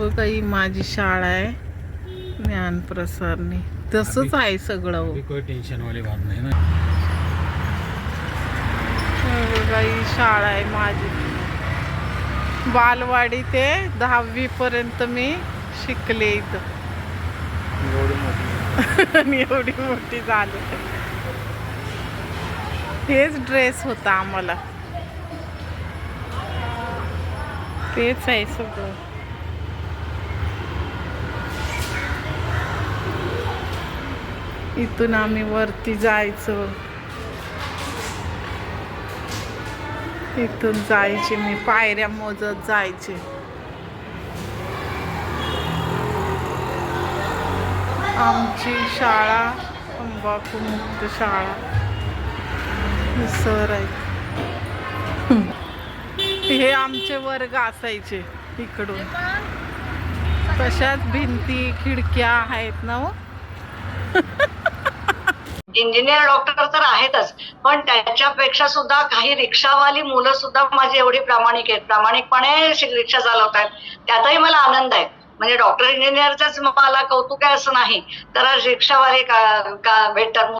बघा ही माझी शाळा आहे ज्ञानप्रसारणी. तसंच आहे सगळं. कोई टेंशन वाली बात नाही ना. बघा ही शाळा आहे माझी. बालवाडी ते 10वी पर्यंत मी शिकले इथं. आणि एवढी मोठी झाली. हेच ड्रेस होता आम्हाला. तेच आहे सगळं. इथून आम्ही वरती जायचो. इथून जायचे मी पायऱ्या मोजत जायचे. आमची शाळा तंबाखू मुक्त शाळा. सर आहे. हे आमचे वर्ग असायचे इकडून. तशाच भिंती खिडक्या आहेत ना. इंजिनियर डॉक्टर तर आहेतच, पण त्याच्यापेक्षा सुद्धा काही रिक्षावाली मुलं सुद्धा माझी एवढी प्रामाणिक आहेत, प्रामाणिकपणे रिक्षा चालवत आहेत. त्यातही मला आनंद आहे. म्हणजे डॉक्टर इंजिनियरच मला कौतुक आहे असं नाही, तर रिक्षावाले का भेटतात.